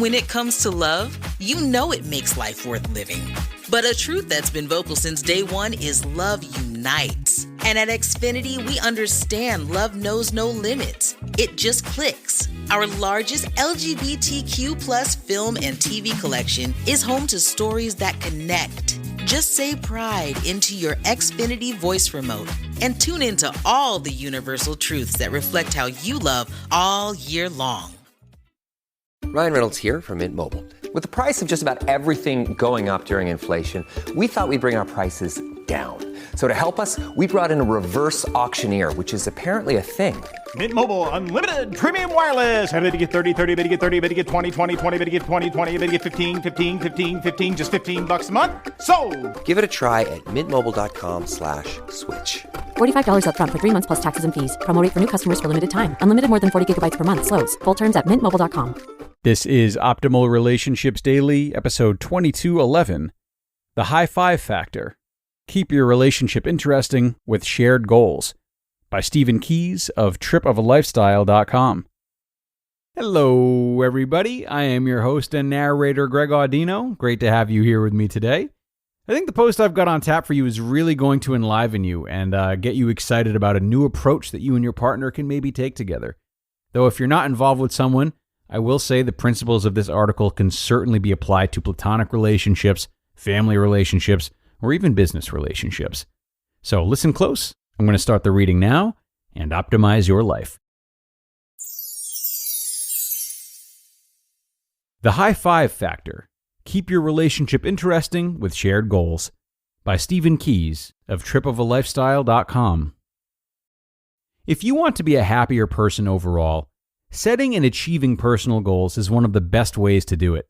When it comes to love, you know it makes life worth living. But a truth that's been vocal since day one is love unites. And at Xfinity, we understand love knows no limits. It just clicks. Our largest LGBTQ plus film and TV collection is home to stories that connect. Just say pride into your Xfinity voice remote and tune into all the universal truths that reflect how you love all year long. Ryan Reynolds here from Mint Mobile. With the price of just about everything going up during inflation, we thought we'd bring our prices down. So to help us, we brought in a reverse auctioneer, which is apparently a thing. Mint Mobile Unlimited Premium Wireless. How to get 30, 30, bit to get 30, bit to get 20, 20, 20, bit to get 20, 20, bit to get 15, 15, 15, 15, just $15 a month? Sold! Give it a try at mintmobile.com/switch. $45 up front for 3 months plus taxes and fees. Promo rate for new customers for limited time. Unlimited more than 40 gigabytes per month. Slows full terms at mintmobile.com. This is Optimal Relationships Daily, episode 2211, The High Five Factor. Keep your relationship interesting with shared goals, by Stephen Keyes of tripofalifestyle.com. Hello, everybody. I am your host and narrator, Greg Audino. Great to have you here with me today. I think the post I've got on tap for you is really going to enliven you and get you excited about a new approach that you and your partner can maybe take together. Though if you're not involved with someone, I will say the principles of this article can certainly be applied to platonic relationships, family relationships, or even business relationships. So listen close. I'm going to start the reading now and optimize your life. The High Five Factor. Keep your relationship interesting with shared goals, by Stephen Keyes of tripofalifestyle.com. If you want to be a happier person overall, setting and achieving personal goals is one of the best ways to do it.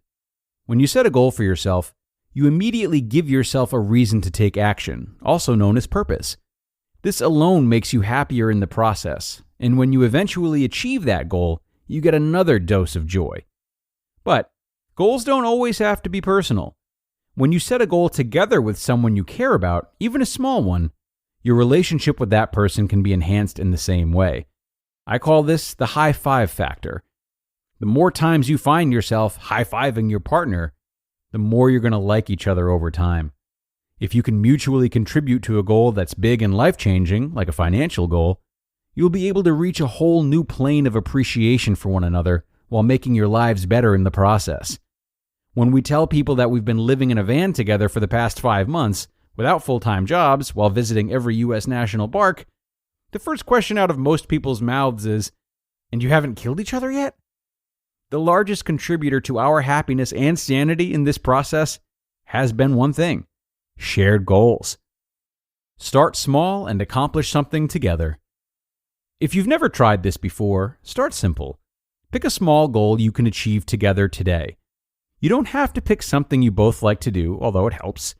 When you set a goal for yourself, you immediately give yourself a reason to take action, also known as purpose. This alone makes you happier in the process, and when you eventually achieve that goal, you get another dose of joy. But goals don't always have to be personal. When you set a goal together with someone you care about, even a small one, your relationship with that person can be enhanced in the same way. I call this the high five factor. The more times you find yourself high-fiving your partner, the more you're going to like each other over time. If you can mutually contribute to a goal that's big and life-changing, like a financial goal, you'll be able to reach a whole new plane of appreciation for one another while making your lives better in the process. When we tell people that we've been living in a van together for the past 5 months, without full-time jobs, while visiting every U.S. national park, the first question out of most people's mouths is, "And you haven't killed each other yet?" The largest contributor to our happiness and sanity in this process has been one thing: shared goals. Start small and accomplish something together. If you've never tried this before, start simple. Pick a small goal you can achieve together today. You don't have to pick something you both like to do, although it helps.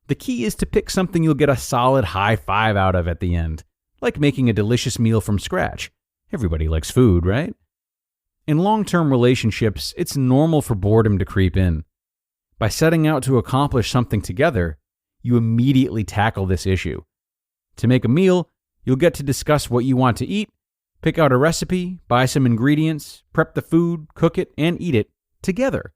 The key is to pick something you'll get a solid high five out of at the end, like making a delicious meal from scratch. Everybody likes food, right? In long-term relationships, it's normal for boredom to creep in. By setting out to accomplish something together, you immediately tackle this issue. To make a meal, you'll get to discuss what you want to eat, pick out a recipe, buy some ingredients, prep the food, cook it, and eat it together.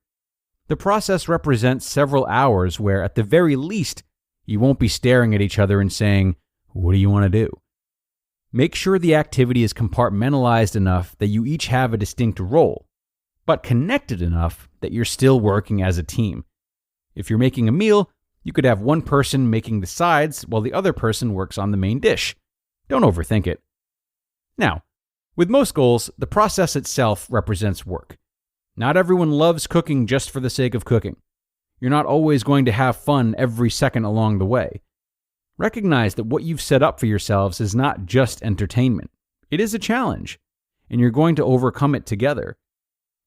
The process represents several hours where, at the very least, you won't be staring at each other and saying, "What do you want to do?" Make sure the activity is compartmentalized enough that you each have a distinct role, but connected enough that you're still working as a team. If you're making a meal, you could have one person making the sides while the other person works on the main dish. Don't overthink it. Now, with most goals, the process itself represents work. Not everyone loves cooking just for the sake of cooking. You're not always going to have fun every second along the way. Recognize that what you've set up for yourselves is not just entertainment. It is a challenge, and you're going to overcome it together.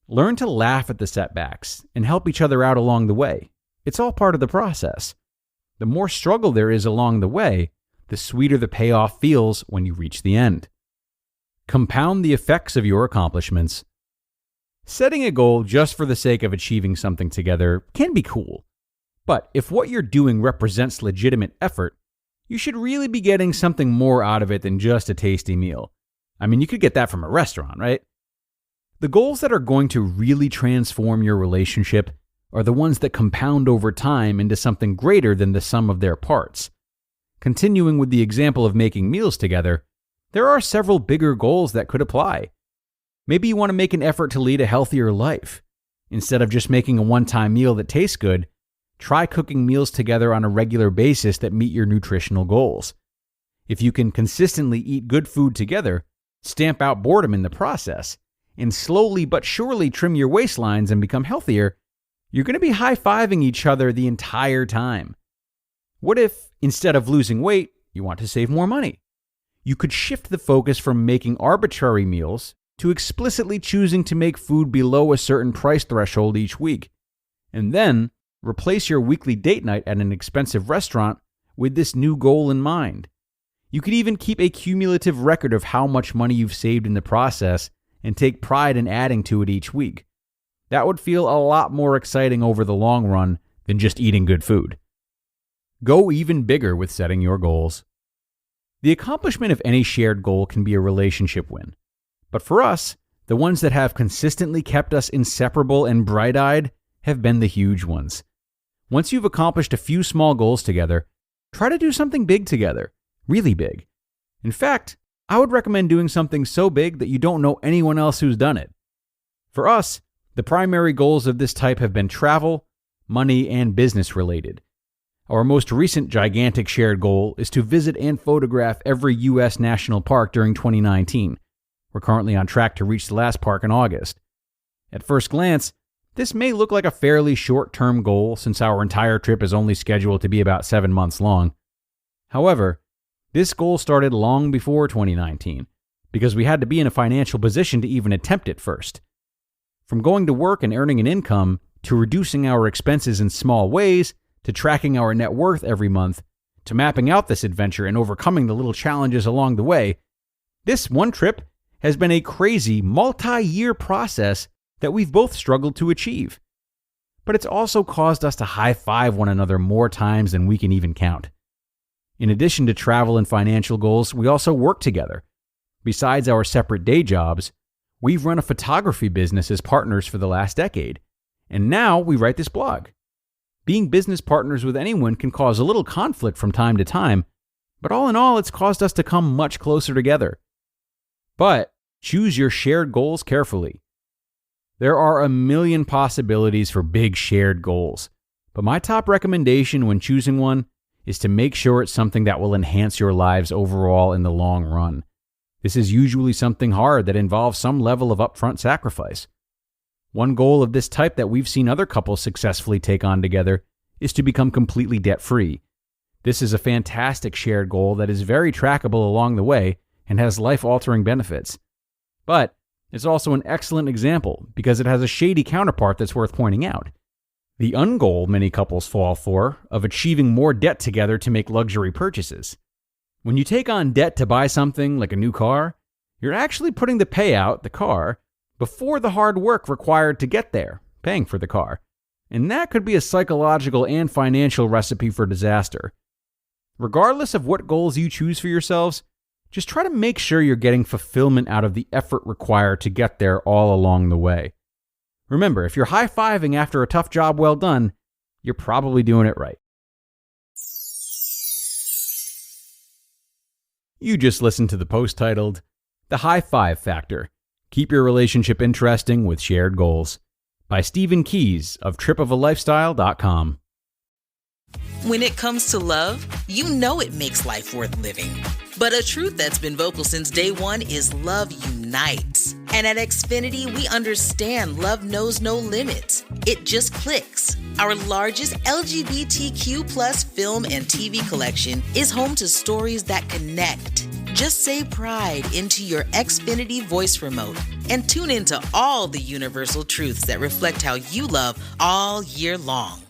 Learn to laugh at the setbacks and help each other out along the way. It's all part of the process. The more struggle there is along the way, the sweeter the payoff feels when you reach the end. Compound the effects of your accomplishments. Setting a goal just for the sake of achieving something together can be cool. But if what you're doing represents legitimate effort, you should really be getting something more out of it than just a tasty meal. I mean, you could get that from a restaurant, right? The goals that are going to really transform your relationship are the ones that compound over time into something greater than the sum of their parts. Continuing with the example of making meals together, there are several bigger goals that could apply. Maybe you want to make an effort to lead a healthier life. Instead of just making a one-time meal that tastes good, try cooking meals together on a regular basis that meet your nutritional goals. If you can consistently eat good food together, stamp out boredom in the process, and slowly but surely trim your waistlines and become healthier, you're going to be high-fiving each other the entire time. What if, instead of losing weight, you want to save more money? You could shift the focus from making arbitrary meals to explicitly choosing to make food below a certain price threshold each week, and then replace your weekly date night at an expensive restaurant with this new goal in mind. You could even keep a cumulative record of how much money you've saved in the process and take pride in adding to it each week. That would feel a lot more exciting over the long run than just eating good food. Go even bigger with setting your goals. The accomplishment of any shared goal can be a relationship win. But for us, the ones that have consistently kept us inseparable and bright-eyed have been the huge ones. Once you've accomplished a few small goals together, try to do something big together, really big. In fact, I would recommend doing something so big that you don't know anyone else who's done it. For us, the primary goals of this type have been travel, money, and business related. Our most recent gigantic shared goal is to visit and photograph every U.S. national park during 2019. We're currently on track to reach the last park in August. At first glance, this may look like a fairly short-term goal since our entire trip is only scheduled to be about 7 months long. However, this goal started long before 2019 because we had to be in a financial position to even attempt it first. From going to work and earning an income, to reducing our expenses in small ways, to tracking our net worth every month, to mapping out this adventure and overcoming the little challenges along the way, this one trip has been a crazy multi-year process that we've both struggled to achieve. But it's also caused us to high-five one another more times than we can even count. In addition to travel and financial goals, we also work together. Besides our separate day jobs, we've run a photography business as partners for the last decade, and now we write this blog. Being business partners with anyone can cause a little conflict from time to time, but all in all, it's caused us to come much closer together. But choose your shared goals carefully. There are a million possibilities for big shared goals, but my top recommendation when choosing one is to make sure it's something that will enhance your lives overall in the long run. This is usually something hard that involves some level of upfront sacrifice. One goal of this type that we've seen other couples successfully take on together is to become completely debt-free. This is a fantastic shared goal that is very trackable along the way and has life-altering benefits. But it's also an excellent example because it has a shady counterpart that's worth pointing out. The ungoal many couples fall for of achieving more debt together to make luxury purchases. When you take on debt to buy something like a new car, you're actually putting the payout, the car, before the hard work required to get there, paying for the car. And that could be a psychological and financial recipe for disaster. Regardless of what goals you choose for yourselves, just try to make sure you're getting fulfillment out of the effort required to get there all along the way. Remember, if you're high-fiving after a tough job well done, you're probably doing it right. You just listened to the post titled, The High Five Factor. Keep your relationship interesting with shared goals, by Stephen Keys of tripofalifestyle.com. When it comes to love, you know it makes life worth living. But a truth that's been vocal since day one is love unites. And at Xfinity, we understand love knows no limits. It just clicks. Our largest LGBTQ plus film and TV collection is home to stories that connect. Just say pride into your Xfinity voice remote and tune into all the universal truths that reflect how you love all year long.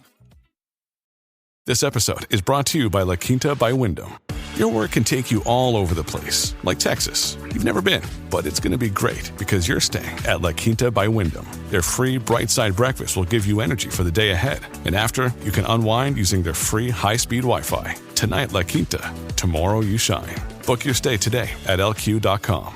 This episode is brought to you by La Quinta by Wyndham. Your work can take you all over the place, like Texas. You've never been, but it's going to be great because you're staying at La Quinta by Wyndham. Their free Bright Side breakfast will give you energy for the day ahead. And after, you can unwind using their free high-speed Wi-Fi. Tonight, La Quinta. Tomorrow, you shine. Book your stay today at lq.com.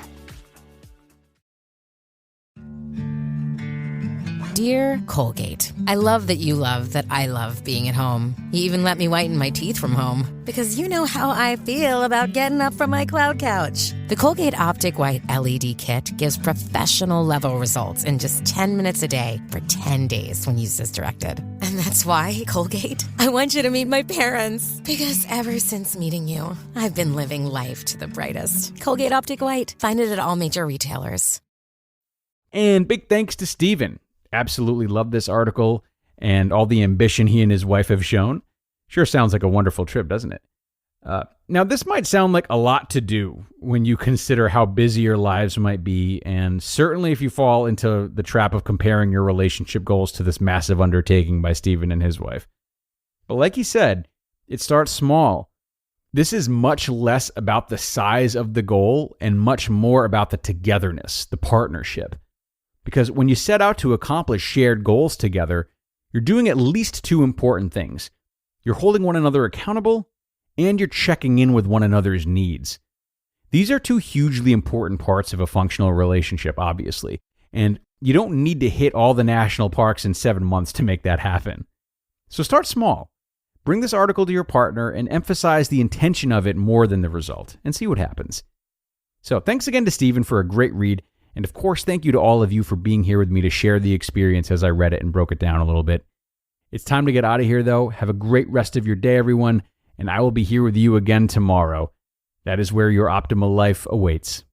Dear Colgate, I love that you love that I love being at home. You even let me whiten my teeth from home. Because you know how I feel about getting up from my cloud couch. The Colgate Optic White LED Kit gives professional-level results in just 10 minutes a day for 10 days when used as directed. And that's why, Colgate, I want you to meet my parents. Because ever since meeting you, I've been living life to the brightest. Colgate Optic White. Find it at all major retailers. And big thanks to Stephen. Absolutely love this article and all the ambition he and his wife have shown. Sure sounds like a wonderful trip, doesn't it? Now, this might sound like a lot to do when you consider how busy your lives might be, and certainly if you fall into the trap of comparing your relationship goals to this massive undertaking by Stephen and his wife. But like he said, it starts small. This is much less about the size of the goal and much more about the togetherness, the partnership. Because when you set out to accomplish shared goals together, you're doing at least two important things. You're holding one another accountable, and you're checking in with one another's needs. These are two hugely important parts of a functional relationship, obviously, and you don't need to hit all the national parks in 7 months to make that happen. So start small. Bring this article to your partner and emphasize the intention of it more than the result, and see what happens. So thanks again to Stephen for a great read. And of course, thank you to all of you for being here with me to share the experience as I read it and broke it down a little bit. It's time to get out of here, though. Have a great rest of your day, everyone, and I will be here with you again tomorrow. That is where your optimal life awaits.